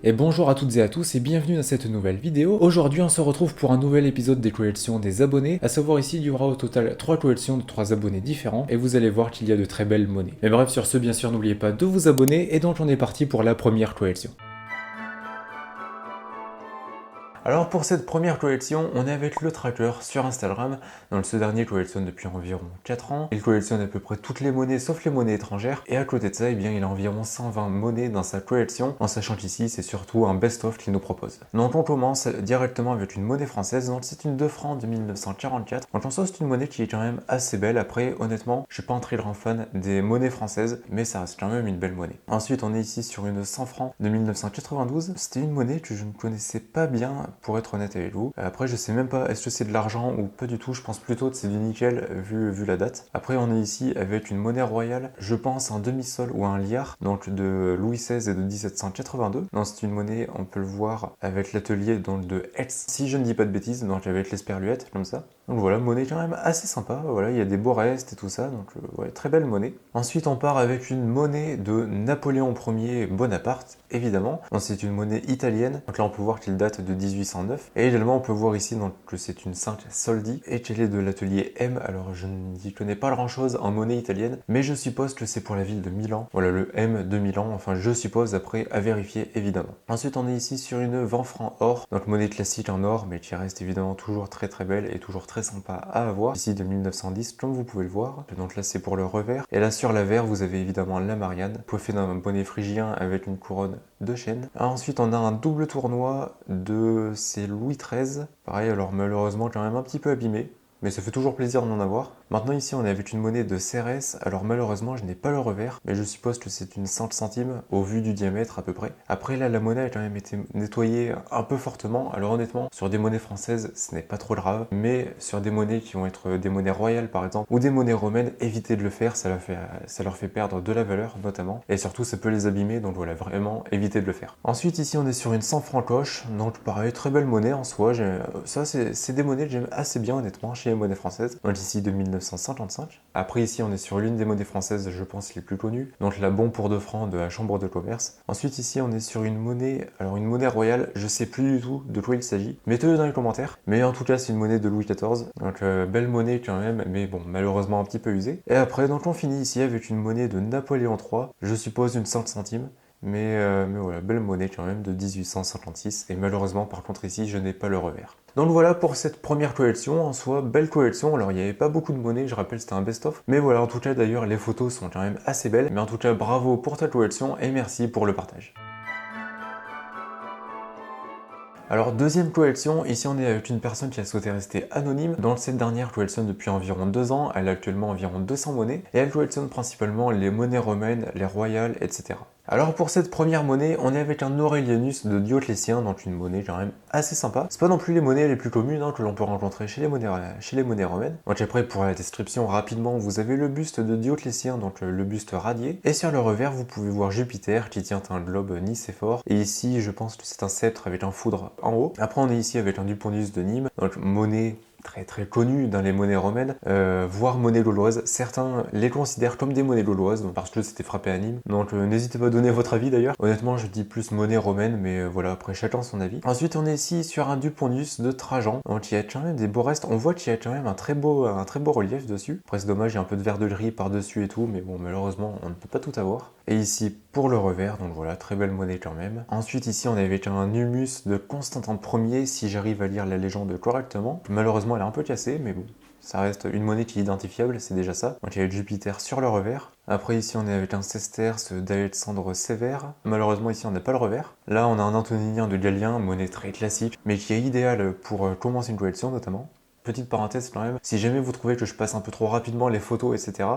Et bonjour à toutes et à tous et bienvenue dans cette nouvelle vidéo. Aujourd'hui on se retrouve pour un nouvel épisode des collections des abonnés, à savoir ici il y aura au total 3 collections de 3 abonnés différents et vous allez voir qu'il y a de très belles monnaies. Mais bref, sur ce bien sûr n'oubliez pas de vous abonner et donc on est parti pour la première collection. Alors pour cette première collection, on est avec le tracker sur Instagram. Donc ce dernier collectionne depuis environ 4 ans. Il collectionne à peu près toutes les monnaies sauf les monnaies étrangères. Et à côté de ça, eh bien, il a environ 120 monnaies dans sa collection, en sachant qu'ici c'est surtout un best-of qu'il nous propose. Donc on commence directement avec une monnaie française. Donc c'est une 2 francs de 1944. Donc en soi c'est une monnaie qui est quand même assez belle. Après honnêtement, je suis pas un très grand fan des monnaies françaises, mais ça reste quand même une belle monnaie. Ensuite on est ici sur une 100 francs de 1992. C'était une monnaie que je ne connaissais pas bien, pour être honnête avec vous. Après, je sais même pas, est-ce que c'est de l'argent ou pas du tout, je pense plutôt que c'est du nickel vu la date. Après, on est ici avec une monnaie royale, je pense un demi-sol ou un liard, donc de Louis XVI et de 1782. Donc c'est une monnaie, on peut le voir avec l'atelier donc de Hetz, si je ne dis pas de bêtises, donc avec l'esperluette, comme ça. Donc voilà, monnaie quand même assez sympa, voilà, il y a des beaux restes et tout ça, donc ouais, très belle monnaie. Ensuite, on part avec une monnaie de Napoléon Ier Bonaparte, évidemment. Donc c'est une monnaie italienne, donc là on peut voir qu'il date de 1809. Et également on peut voir ici donc, que c'est une 5 soldi et qu'elle est de l'atelier M. Alors je n'y connais pas grand chose en monnaie italienne, mais je suppose que c'est pour la ville de Milan. Voilà, le M de Milan, enfin je suppose, après à vérifier évidemment. Ensuite on est ici sur une 20 francs or, donc monnaie classique en or, mais qui reste évidemment toujours très belle et toujours très sympa à avoir. Ici de 1910, comme vous pouvez le voir. Donc là c'est pour le revers. Et là sur l'avers vous avez évidemment la Marianne, coiffée d'un bonnet phrygien avec une couronne de chêne. Ensuite on a un double tournoi de c'est Louis XIII. Pareil, alors malheureusement quand même un petit peu abîmé, mais ça fait toujours plaisir d'en avoir. Maintenant ici on est avec une monnaie de Cérès, alors malheureusement je n'ai pas le revers, mais je suppose que c'est une 5 centimes au vu du diamètre à peu près. Après là la monnaie a quand même été nettoyée un peu fortement, alors honnêtement sur des monnaies françaises ce n'est pas trop grave, mais sur des monnaies qui vont être des monnaies royales par exemple, ou des monnaies romaines, évitez de le faire, ça leur fait perdre de la valeur notamment, et surtout ça peut les abîmer, donc voilà, vraiment évitez de le faire. Ensuite ici on est sur une 100 francoche, donc pareil, très belle monnaie en soi, ça c'est des monnaies que j'aime assez bien honnêtement chez les monnaies françaises, donc ici de 1955. Après ici on est sur l'une des monnaies françaises je pense les plus connues, donc la bon pour 2 francs de la chambre de commerce. Ensuite ici on est sur une monnaie, alors une monnaie royale, je sais plus du tout de quoi il s'agit, mettez-le dans les commentaires, mais en tout cas c'est une monnaie de Louis XIV, donc belle monnaie quand même, mais bon malheureusement un petit peu usée. Et après donc on finit ici avec une monnaie de Napoléon III, je suppose une 5 centimes. Mais voilà, belle monnaie quand même de 1856. Et malheureusement, par contre, ici, je n'ai pas le revers. Donc voilà pour cette première collection. En soi, belle collection. Alors, il n'y avait pas beaucoup de monnaie, je rappelle, c'était un best-of. Mais voilà, en tout cas, d'ailleurs, les photos sont quand même assez belles. Mais en tout cas, bravo pour ta collection et merci pour le partage. Alors deuxième collection, ici on est avec une personne qui a souhaité rester anonyme. Donc cette dernière collectionne depuis environ 2 ans, elle a actuellement environ 200 monnaies, et elle collectionne principalement les monnaies romaines, les royales, etc. Alors pour cette première monnaie, on est avec un Aurelianus de Dioclétien, donc une monnaie quand même assez sympa. C'est pas non plus les monnaies les plus communes que l'on peut rencontrer chez les monnaies romaines. Donc après pour la description rapidement, vous avez le buste de Dioclétien, donc le buste radié, et sur le revers vous pouvez voir Jupiter qui tient un globe nicéphore, et ici je pense que c'est un sceptre avec un foudre en haut. Après on est ici avec un Dupondus de Nîmes, donc monnaie très connue dans les monnaies romaines, voire monnaie gauloise. Certains les considèrent comme des monnaies gauloises, donc parce que c'était frappé à Nîmes. Donc n'hésitez pas à donner votre avis d'ailleurs. Honnêtement, je dis plus monnaie romaine, mais voilà, après chacun son avis. Ensuite, on est ici sur un Dupondus de Trajan, donc il y a quand même des beaux restes. On voit qu'il y a quand même un très beau relief dessus. Après, c'est dommage, il y a un peu de vert de gris par-dessus et tout, mais bon, malheureusement, on ne peut pas tout avoir. Et ici, pour le revers, donc voilà, très belle monnaie quand même. Ensuite, ici, on est avec un humus de Constantin Ier, si j'arrive à lire la légende correctement. Malheureusement, elle est un peu cassée, mais bon, ça reste une monnaie qui est identifiable, c'est déjà ça. Donc il y a Jupiter sur le revers. Après ici on est avec un sesterce d'Alexandre Sévère. Malheureusement ici on n'a pas le revers. Là on a un antoninien de Galien, monnaie très classique, mais qui est idéale pour commencer une collection notamment. Petite parenthèse quand même, si jamais vous trouvez que je passe un peu trop rapidement les photos, etc.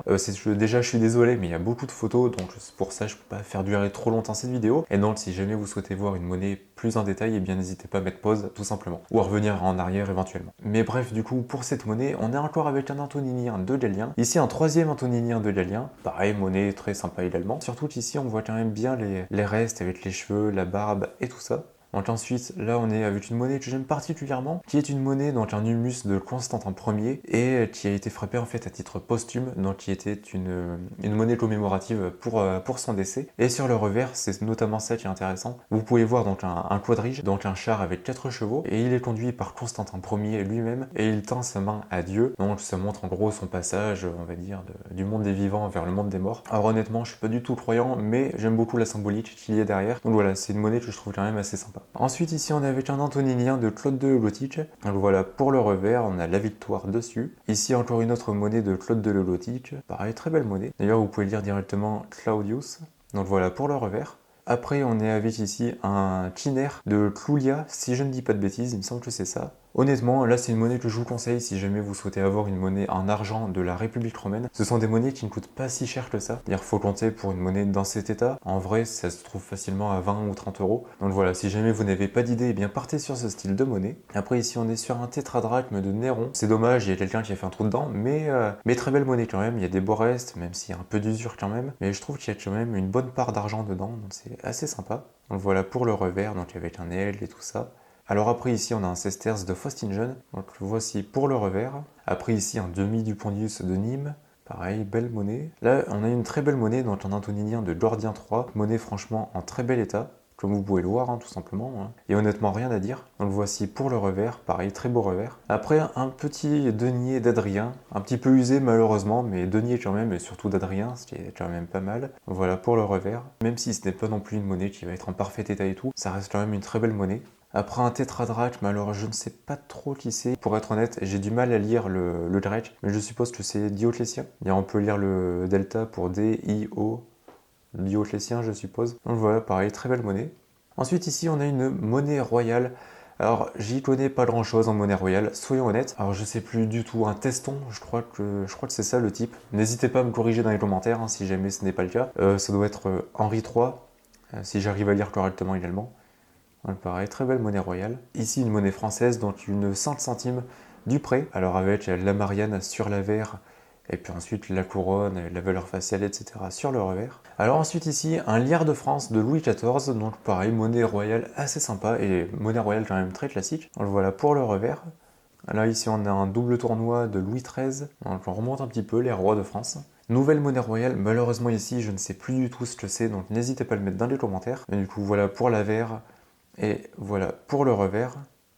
Déjà je suis désolé, mais il y a beaucoup de photos, donc pour ça je peux pas faire durer trop longtemps cette vidéo. Et donc si jamais vous souhaitez voir une monnaie plus en détail, eh bien n'hésitez pas à mettre pause tout simplement, ou à revenir en arrière éventuellement. Mais bref, du coup pour cette monnaie, on est encore avec un antoninien de Galien. Ici un troisième antoninien de Galien, pareil, monnaie très sympa également. Surtout qu'ici on voit quand même bien les restes avec les cheveux, la barbe et tout ça. Donc ensuite, là on est avec une monnaie que j'aime particulièrement, qui est une monnaie donc un humus de Constantin Ier et qui a été frappée en fait à titre posthume, donc qui était une monnaie commémorative pour son décès. Et sur le revers, c'est notamment ça qui est intéressant. Vous pouvez voir donc un quadrige, donc un char avec 4 chevaux, et il est conduit par Constantin Ier lui-même, et il tend sa main à Dieu. Donc ça montre en gros son passage, on va dire, du monde des vivants vers le monde des morts. Alors honnêtement, je suis pas du tout croyant, mais j'aime beaucoup la symbolique qu'il y a derrière. Donc voilà, c'est une monnaie que je trouve quand même assez sympa. Ensuite ici on est avec un antoninien de Claude de Lelotique. Donc voilà, pour le revers, on a la victoire dessus. Ici encore une autre monnaie de Claude de Lelotique. Pareil, très belle monnaie. D'ailleurs vous pouvez lire directement Claudius. Donc voilà pour le revers. Après on est avec ici un Kiner de Cloulia, si je ne dis pas de bêtises, il me semble que c'est ça. Honnêtement, là c'est une monnaie que je vous conseille si jamais vous souhaitez avoir une monnaie en argent de la République romaine. Ce sont des monnaies qui ne coûtent pas si cher que ça. Il faut compter pour une monnaie dans cet état. En vrai, ça se trouve facilement à 20 ou 30 euros. Donc voilà, si jamais vous n'avez pas d'idée, eh bien partez sur ce style de monnaie. Après ici on est sur un tétradrachme de Néron. C'est dommage, il y a quelqu'un qui a fait un trou dedans, mais très belle monnaie quand même. Il y a des beaux restes, même s'il y a un peu d'usure quand même. Mais je trouve qu'il y a quand même une bonne part d'argent dedans, donc c'est assez sympa. Donc voilà pour le revers, donc avec un L et tout ça. Alors après ici on a un sesterce de Faustingen, donc le voici pour le revers. Après ici un demi du Pondius de Nîmes, pareil, belle monnaie. Là on a une très belle monnaie, donc un antoninien de Gordien III, monnaie franchement en très bel état, comme vous pouvez le voir tout simplement. Et honnêtement rien à dire. Donc voici pour le revers, pareil, très beau revers. Après un petit denier d'Adrien, un petit peu usé malheureusement, mais denier quand même, et surtout d'Adrien, ce qui est quand même pas mal. Voilà pour le revers. Même si ce n'est pas non plus une monnaie qui va être en parfait état et tout, ça reste quand même une très belle monnaie. Après un tétradrachme, alors je ne sais pas trop qui c'est. Pour être honnête, j'ai du mal à lire le grec, mais je suppose que c'est Dioclétien. Et on peut lire le delta pour D-I-O, Dioclétien je suppose. Donc voilà, pareil, très belle monnaie. Ensuite ici on a une monnaie royale. Alors j'y connais pas grand chose en monnaie royale, soyons honnêtes. Alors je sais plus du tout, un teston, je crois que c'est ça le type. N'hésitez pas à me corriger dans les commentaires si jamais ce n'est pas le cas. Ça doit être Henri III, si j'arrive à lire correctement également. Pareil, très belle monnaie royale. Ici, une monnaie française, donc une 5 centimes du prêt. Alors avec la Marianne sur l'avers, et puis ensuite la couronne, la valeur faciale, etc. sur le revers. Alors ensuite ici, un liard de France de Louis XIV, donc pareil, monnaie royale assez sympa, et monnaie royale quand même très classique. Donc voilà pour le revers. Là ici on a un double tournoi de Louis XIII, donc on remonte un petit peu les rois de France. Nouvelle monnaie royale, malheureusement ici je ne sais plus du tout ce que c'est, donc n'hésitez pas à le mettre dans les commentaires. Et du coup voilà pour l'avers. Et voilà pour le revers.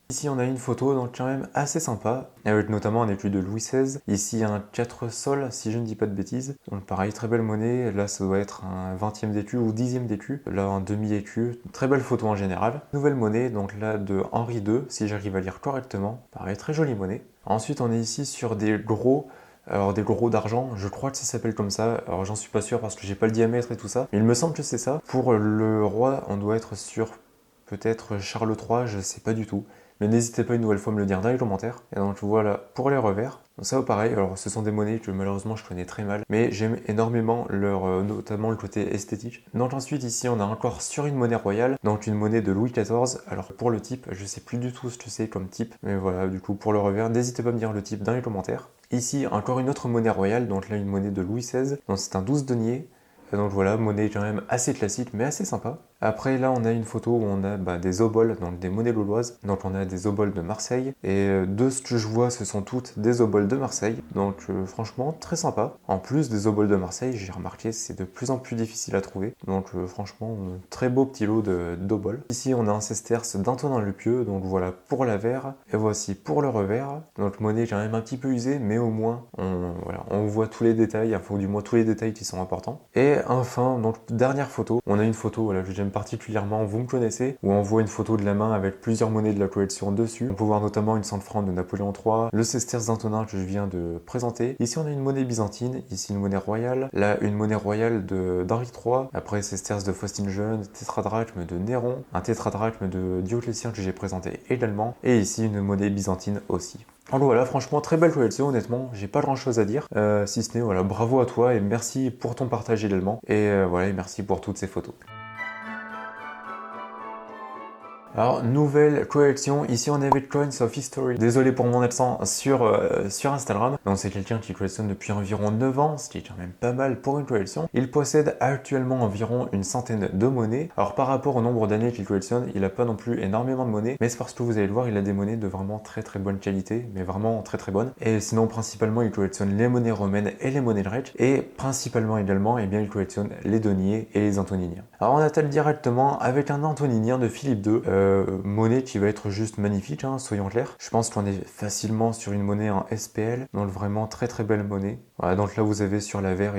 Ici on a une photo donc quand même assez sympa, avec notamment un écu de Louis XVI. Ici un 4 sols si je ne dis pas de bêtises. Donc pareil, très belle monnaie. Là ça doit être un 20e d'écu ou 10e d'écu. Là un demi-écu. Très belle photo en général. Nouvelle monnaie, donc là de Henri II, si j'arrive à lire correctement. Pareil, très jolie monnaie. Ensuite on est ici sur des gros... Alors des gros d'argent, je crois que ça s'appelle comme ça, alors j'en suis pas sûr parce que j'ai pas le diamètre et tout ça, mais il me semble que c'est ça. Pour le roi, on doit être sur peut-être Charles III, je sais pas du tout. Mais n'hésitez pas une nouvelle fois à me le dire dans les commentaires. Et donc voilà, pour les revers. Donc ça pareil, alors ce sont des monnaies que malheureusement je connais très mal, mais j'aime énormément notamment le côté esthétique. Donc ensuite ici on a encore sur une monnaie royale, donc une monnaie de Louis XIV. Alors pour le type, je sais plus du tout ce que c'est comme type, mais voilà, du coup pour le revers, n'hésitez pas à me dire le type dans les commentaires. Ici encore une autre monnaie royale, donc là une monnaie de Louis XVI, donc c'est un 12 deniers. Donc voilà, monnaie quand même assez classique mais assez sympa. Après là on a une photo où on a des oboles, donc des monnaies gauloises. Donc on a des oboles de Marseille. Et de ce que je vois ce sont toutes des oboles de Marseille. Donc franchement très sympa. En plus des oboles de Marseille, j'ai remarqué c'est de plus en plus difficile à trouver. Donc franchement très beau petit lot d'oboles. Ici on a un sesterce d'Antonin le Pieux. Donc voilà pour l'avers. Et voici pour le revers. Donc monnaie quand même un petit peu usée mais au moins on voit tous les détails, enfin du moins tous les détails qui sont importants. Et enfin, donc dernière photo, on a une photo voilà, que j'aime particulièrement, vous me connaissez, où on voit une photo de la main avec plusieurs monnaies de la collection dessus. On peut voir notamment une 100 francs de Napoléon III, le sesterce d'Antonin que je viens de présenter. Ici on a une monnaie byzantine, ici une monnaie royale, là une monnaie royale d'Henri III, après sesterce de Faustingen, tétradrachme de Néron, un tétradrachme de Dioclétien que j'ai présenté également, et ici une monnaie byzantine aussi. Alors voilà, franchement, très belle collection, honnêtement, j'ai pas grand chose à dire, si ce n'est, voilà, bravo à toi et merci pour ton partage également, et voilà, et merci pour toutes ces photos. Alors, nouvelle collection, ici on est avec Coins of History. Désolé pour mon accent sur Instagram. Donc c'est quelqu'un qui collectionne depuis environ 9 ans, ce qui est quand même pas mal pour une collection. Il possède actuellement environ une centaine de monnaies. Alors par rapport au nombre d'années qu'il collectionne, il n'a pas non plus énormément de monnaies, mais c'est parce que vous allez le voir, il a des monnaies de vraiment très bonne qualité, mais vraiment très bonnes. Et sinon principalement il collectionne les monnaies romaines et les monnaies grecques, et principalement également il collectionne les deniers et les antoniniens. Alors on attaque directement avec un antoninien de Philippe II. Monnaie qui va être juste magnifique, hein, soyons clairs. Je pense qu'on est facilement sur une monnaie en SPL, donc vraiment très belle monnaie. Voilà, donc là vous avez sur l'avers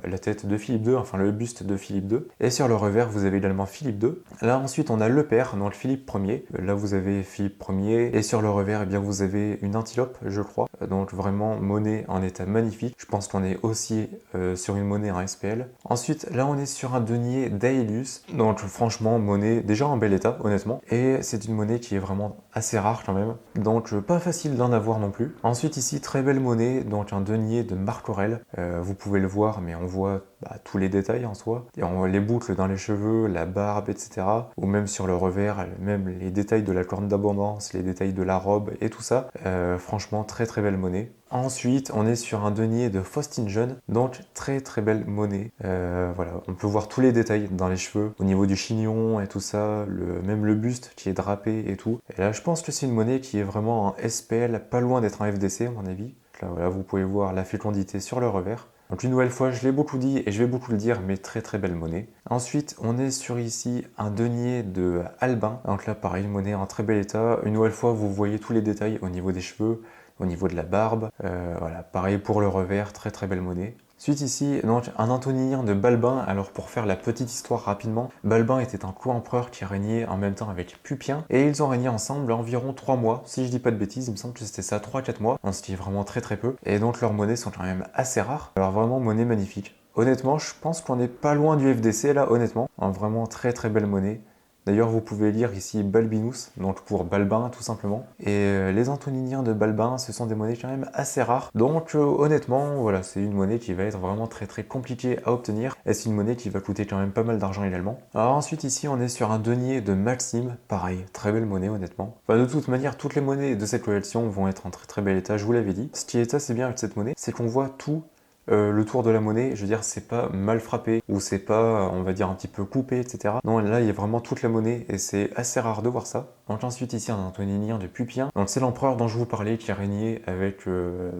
la tête de Philippe II, enfin le buste de Philippe II. Et sur le revers vous avez également Philippe II. Là ensuite on a le père, donc Philippe Ier. Là vous avez Philippe Ier. Et sur le revers vous avez une antilope, je crois. Donc vraiment monnaie en état magnifique. Je pense qu'on est aussi sur une monnaie en SPL. Ensuite là on est sur un denier d'Aelius. Donc franchement monnaie déjà en bel état honnêtement. Et c'est une monnaie qui est vraiment assez rare quand même, donc pas facile d'en avoir non plus. Ensuite ici, très belle monnaie, donc un denier de Marc Aurèle. Vous pouvez le voir, mais on voit tous les détails en soi. Et on voit les boucles dans les cheveux, la barbe, etc. Ou même sur le revers, même les détails de la corne d'abondance, les détails de la robe et tout ça. Franchement, très belle monnaie. Ensuite, on est sur un denier de Faustin Jeune, donc très belle monnaie. Voilà, on peut voir tous les détails dans les cheveux, au niveau du chignon et tout ça, même le buste qui est drapé et tout. Et là, je pense que c'est une monnaie qui est vraiment en SPL, pas loin d'être en FDC à mon avis. Là, voilà, vous pouvez voir la fécondité sur le revers. Donc une nouvelle fois, je l'ai beaucoup dit et je vais beaucoup le dire, mais très belle monnaie. Ensuite, on est sur ici un denier de Albin. Donc là, pareil, une monnaie en très bel état. Une nouvelle fois, vous voyez tous les détails au niveau des cheveux, au niveau de la barbe. Voilà, pareil pour le revers, très belle monnaie. Ensuite ici, donc, un antoninien de Balbin. Alors pour faire la petite histoire rapidement, Balbin était un co-empereur qui régnait en même temps avec Pupien, et ils ont régné ensemble environ 3 mois, si je dis pas de bêtises, il me semble que c'était ça, 3-4 mois, donc ce qui est vraiment très peu, et donc leurs monnaies sont quand même assez rares, alors vraiment monnaie magnifique. Honnêtement, je pense qu'on est pas loin du FDC là, honnêtement, vraiment très belle monnaie. D'ailleurs, vous pouvez lire ici Balbinus, donc pour Balbin tout simplement. Et les antoniniens de Balbin, ce sont des monnaies quand même assez rares. Donc honnêtement, voilà, c'est une monnaie qui va être vraiment très compliquée à obtenir. Et c'est une monnaie qui va coûter quand même pas mal d'argent également. Alors ensuite ici, on est sur un denier de Maxime. Pareil, très belle monnaie honnêtement. Enfin, de toute manière, toutes les monnaies de cette collection vont être en très bel état, je vous l'avais dit. Ce qui est assez bien avec cette monnaie, c'est qu'on voit tout. Le tour de la monnaie, je veux dire, c'est pas mal frappé ou c'est pas, on va dire, un petit peu coupé, etc. Non, là, il y a vraiment toute la monnaie et c'est assez rare de voir ça. Donc ensuite, ici, un antoninien de Pupien. Donc c'est l'empereur dont je vous parlais qui a régné avec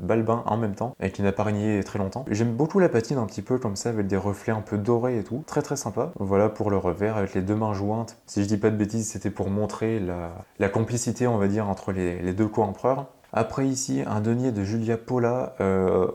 Balbin en même temps et qui n'a pas régné très longtemps. J'aime beaucoup la patine un petit peu comme ça avec des reflets un peu dorés et tout. Très sympa. Voilà pour le revers avec les deux mains jointes. Si je dis pas de bêtises, c'était pour montrer la complicité, on va dire, entre les deux co-empereurs. Après ici, un denier de Julia Paula,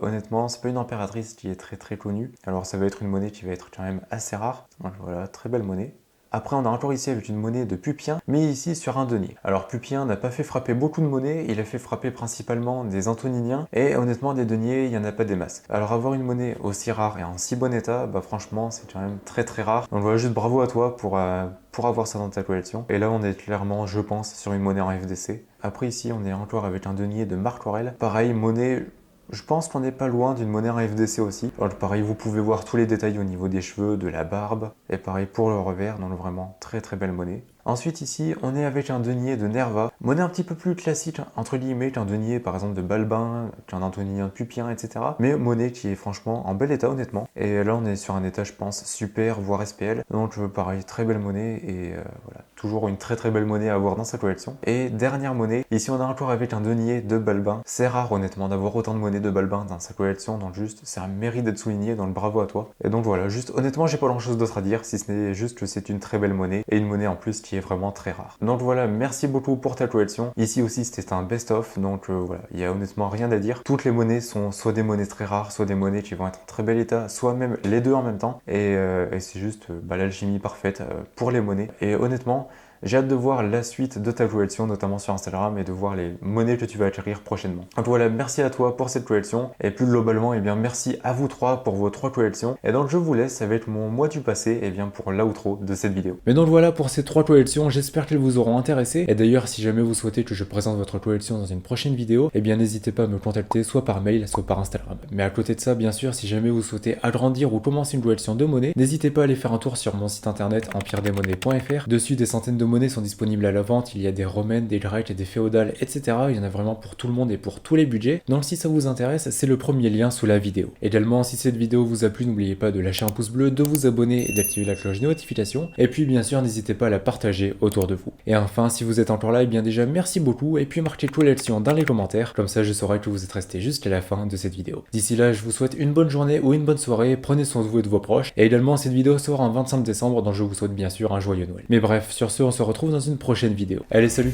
honnêtement, c'est pas une impératrice qui est très connue, alors ça va être une monnaie qui va être quand même assez rare, donc voilà, très belle monnaie. Après, on a encore ici avec une monnaie de Pupien, mais ici sur un denier. Alors Pupien n'a pas fait frapper beaucoup de monnaies, il a fait frapper principalement des antoniniens, et honnêtement des deniers, il n'y en a pas des masses. Alors avoir une monnaie aussi rare et en si bon état, bah franchement c'est quand même très rare. Donc voilà, juste bravo à toi pour avoir ça dans ta collection. Et là on est clairement, je pense, sur une monnaie en FDC. Après ici, on est encore avec un denier de Marc Aurèle. Pareil, monnaie... Je pense qu'on n'est pas loin d'une monnaie en FDC aussi. Alors pareil, vous pouvez voir tous les détails au niveau des cheveux, de la barbe. Et pareil pour le revers, donc vraiment très belle monnaie. Ensuite ici, on est avec un denier de Nerva. Monnaie un petit peu plus classique, entre guillemets, qu'un denier par exemple de Balbin, qu'un antoninien de Pupien, etc. Mais monnaie qui est franchement en bel état honnêtement. Et là on est sur un état, je pense, super, voire SPL. Donc pareil, très belle monnaie et voilà. Toujours une très belle monnaie à avoir dans sa collection. Et dernière monnaie, ici on a encore avec un denier de Balbin. C'est rare honnêtement d'avoir autant de monnaies de Balbin dans sa collection, donc juste c'est un mérite d'être souligné, donc bravo à toi. Et donc voilà, juste honnêtement j'ai pas grand chose d'autre à dire, si ce n'est juste que c'est une très belle monnaie, et une monnaie en plus qui est vraiment très rare. Donc voilà, merci beaucoup pour ta collection. Ici aussi c'était un best-of, donc voilà, il y a honnêtement rien à dire. Toutes les monnaies sont soit des monnaies très rares, soit des monnaies qui vont être en très bel état, soit même les deux en même temps, et c'est juste l'alchimie parfaite pour les monnaies. Et honnêtement, j'ai hâte de voir la suite de ta collection, notamment sur Instagram, et de voir les monnaies que tu vas acquérir prochainement. Donc voilà, merci à toi pour cette collection, et plus globalement, eh bien merci à vous trois pour vos 3 collections. Et donc je vous laisse avec mon mois du passé, et bien pour l'outro de cette vidéo. Mais donc voilà pour ces 3 collections, j'espère qu'elles vous auront intéressé. Et d'ailleurs, si jamais vous souhaitez que je présente votre collection dans une prochaine vidéo, eh bien n'hésitez pas à me contacter soit par mail, soit par Instagram. Mais à côté de ça, bien sûr, si jamais vous souhaitez agrandir ou commencer une collection de monnaies, n'hésitez pas à aller faire un tour sur mon site internet empiredesmonnaies.fr. Dessus, des centaines de monnaies sont disponibles à la vente, il y a des romaines, des grecs, des féodales, etc. Il y en a vraiment pour tout le monde et pour tous les budgets. Donc si ça vous intéresse, c'est le premier lien sous la vidéo. Également, si cette vidéo vous a plu, n'oubliez pas de lâcher un pouce bleu, de vous abonner et d'activer la cloche de notification. Et puis bien sûr, n'hésitez pas à la partager autour de vous. Et enfin, si vous êtes encore là, et bien déjà merci beaucoup, et puis marquez Twilight dans les commentaires, comme ça je saurai que vous êtes resté jusqu'à la fin de cette vidéo. D'ici là, je vous souhaite une bonne journée ou une bonne soirée, prenez soin de vous et de vos proches, et également cette vidéo sort un 25 décembre, dont je vous souhaite bien sûr un joyeux Noël. Mais bref, sur ce, on se retrouve dans une prochaine vidéo. Allez, salut!